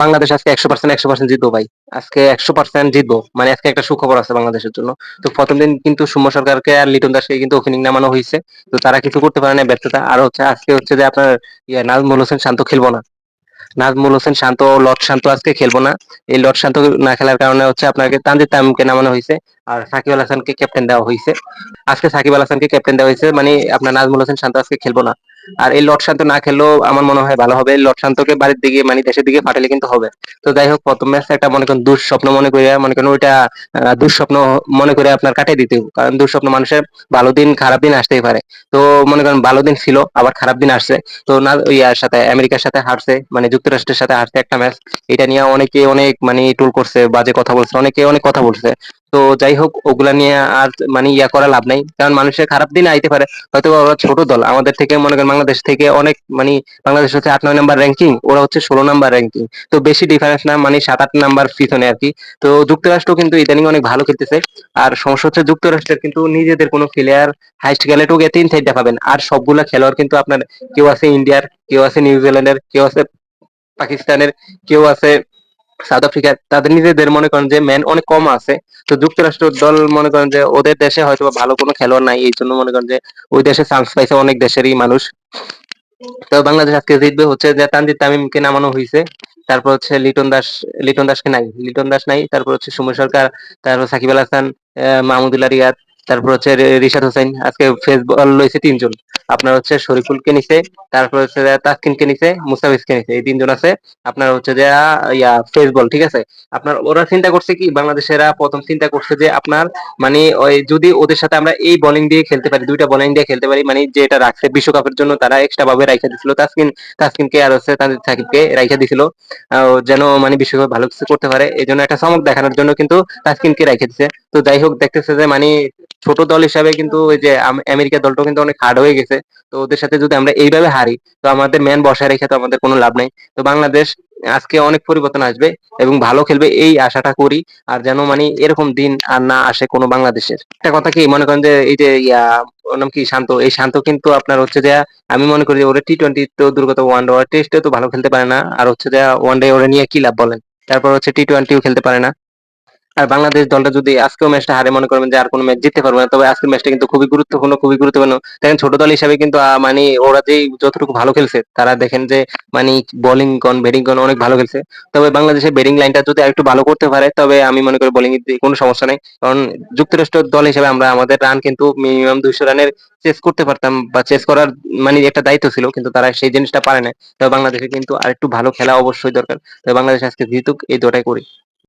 বাংলাদেশ আজকে 100% জিতবো ভাই। আজকে 100% জিতবো। মানে আজকে একটা সুখবর আছে বাংলাদেশের জন্য। তো ১ম দিন কিন্তু সৌম্য সরকারকে আর লিটন দাসকে কিন্তু ওপেনিং নামানো হইছে। তো তারা কিছু করতে পারে নাই, ব্যর্থতা। আর হচ্ছে আজকে হচ্ছে যে আপনার নাজমুল হোসেন শান্ত খেলবো না। নাজমুল হোসেন শান্ত, লর্ড শান্ত আজকে খেলবো না। এই লর্ড শান্ত না খেলার কারণে হচ্ছে আপনাকে তানজিদ তামিমকে নামানো হয়েছে। আর সাকিব আল হাসানকে ক্যাপ্টেন দেওয়া হয়েছে। আজকে সাকিব আল হাসানকে ক্যাপ্টেন দেওয়া হয়েছে, মানে আপনার নাজমুল হোসেন শান্ত আজকে খেলবো না। আর এই লর্ড শান্ত না খেললেও আমার মনে হয় ভালো হবে। লর্ড শান্তকে বাড়ির দিকে মানে দেশের দিকে পাঠালে কিন্তু হবে। তো যাই হোক, প্রথম ম্যাচ একটা মনে করেন দুঃস্বপ্ন মনে করে, মনে করেন ওইটা দুঃস্বপ্ন মনে করে আপনার কাটিয়ে দিতে হবে। কারণ দুঃস্বপ্ন মানুষের ভালো দিন খারাপ দিন আসতেই পারে। তো মনে করেন ভালো দিন ছিল, আবার খারাপ দিন আসছে। তো না ইয়ার সাথে আমেরিকার সাথে হারছে, মানে যুক্তরাষ্ট্রের সাথে হারছে একটা ম্যাচ। এটা নিয়ে অনেকে অনেক মানে টুল করছে, বাজে কথা বলছে, অনেকে অনেক কথা বলছে। তো যাই হোক, ওগুলা নিয়ে আর মানে ইয়া করা লাভ নাই, কারণ মানুষের খারাপ দিন আইতে পারে। হয়তো ওরা ছোট দল আমাদের থেকে, মনে করেন বাংলাদেশ থেকে অনেক মানে বাংলাদেশ হচ্ছে 8-9 নাম্বার র্যাঙ্কিং, ওরা হচ্ছে 16 নাম্বার র্যাঙ্কিং। তো বেশি ডিফারেন্স না, মানে 7-8 নাম্বার পিছনে আর কি। তো যুক্তরাষ্ট্র কিন্তু ইদানিং অনেক ভালো খেলতেছে। আর সমস্যা হচ্ছে যুক্তরাষ্ট্রের কিন্তু নিজেদের কোনো প্লেয়ার হাইস্ট গেলে টুকে 3-4টা পাবেন, আর সবগুলা খেলোয়াড় কিন্তু আপনার কেউ আছে ইন্ডিয়ার, কেউ আছে নিউজিল্যান্ডের, কেউ আছে পাকিস্তানের, কেউ আছে সাউথ আফ্রিকার। তাদের নিজেদের মনে করেন যে ম্যান অনেক কম আছে। তো যুক্তরাষ্ট্র দল মনে করেন যে ওদের দেশে হয়তো বা ভালো কোনো খেলোয়াড় নাই, এই জন্য মনে করেন যে ওই দেশে চান্স পাইছে অনেক দেশেরই মানুষ। তো বাংলাদেশ আজকে জিতবে হচ্ছে যে তানজিদ তামিমকে নামানো হয়েছে। তারপর হচ্ছে লিটন দাসকে নাই, লিটন দাস নাই। তারপর হচ্ছে সৌম্য সরকার, তারপর সাকিব আল হাসান, মাহমুদুল্লাহ রিয়াদ, তারপর হচ্ছে রিশাদ হোসেন। আজকে ফেস বল লইছে 3 জন। আপনার হচ্ছে শরীফুলকে নিছে, তারপর হচ্ছে যে তাসকিনকে নিছে, মুস্তাফিজকে নিছে। এই 3 জন আছে। আপনার হচ্ছে যে ফেস বল, ঠিক আছে। আপনার ওরা চিন্তা করছে কি, বাংলাদেশেরা প্রথম চিন্তা করছে যে আপনার মানে ওই যদি ওদের সাথে আমরা এই বোলিং দিয়ে খেলতে পারি, 2টা বোলিং দিয়ে খেলতে পারি, মানে যেটা রাখছে বিশ্বকাপের জন্য তারা এক্সট্রা ভাবে রাইখা দিছিল তাসকিনকে আর হচ্ছে তানজিদ সাকিবকে রাইখা দিছিল, যেন মানে বিশ্বকাপে ভালো কিছু করতে পারে। এই জন্য একটা চমক দেখানোর জন্য কিন্তু তাসকিনকে রাইখা দিছে। তো যাই হোক, দেখতেছে যে মানে ছোট দল হিসাবে কিন্তু ওই যে আমেরিকা দলটা কিন্তু অনেক হার্ড হয়ে গেছে। তো ওদের সাথে যদি আমরা এইভাবে হারি, তো আমাদের ম্যান বসায় রেখে তো আমাদের কোনো লাভ নাই। তো বাংলাদেশ আজকে অনেক পরিবর্তন আসবে এবং ভালো খেলবে এই আশাটা করি। আর যেন মানে এরকম দিন আর না আসে কোনো বাংলাদেশের। একটা কথা কি মনে করেন যে এই যে ওর নাম কি শান্ত, এই শান্ত কিন্তু আপনার হচ্ছে যে আমি মনে করি যে ওরা টি-20 তো দুর্গত, ওয়ানডে ওর টেস্টে তো ভালো খেলতে পারে না। আর হচ্ছে যে ওয়ানডে ওরা নিয়ে কি লাভ বলেন? তারপর হচ্ছে টি-20ও খেলতে পারে না। আর বাংলাদেশ দলটা যদি আজকেও ম্যাচটা হারে, মনে করবেন যে আর কোনো ম্যাচ জিততে পারবে না। তবে আজকের ম্যাচটা কিন্তু খুবই গুরুত্বপূর্ণ, খুবই গুরুত্বপূর্ণ। দেখেন ছোট দল হিসাবে কিন্তু মানে ওরা যেই যতটুকু ভালো খেলছে, তারা দেখেন যে মানে বোলিং কোন ব্যাটিং কোন অনেক ভালো খেলছে। তবে বাংলাদেশের ব্যাটিং লাইনটা যদি আরেকটু ভালো করতে পারে, তবে আমি মনে করি বোলিং এর দিকে কোনো সমস্যা নেই। কারণ যুক্তরাষ্ট্র দল হিসেবে আমরা আমাদের রান কিন্তু মিনিমাম 200 রানের চেস করতে পারতাম, বা চেস করার মানে একটা দায়িত্ব ছিল, কিন্তু তারা সেই জিনিসটা পারে না। তবে বাংলাদেশে কিন্তু আরেকটু ভালো খেলা অবশ্যই দরকার। তবে বাংলাদেশ আজকে জিতুক, এই দোটাই করি।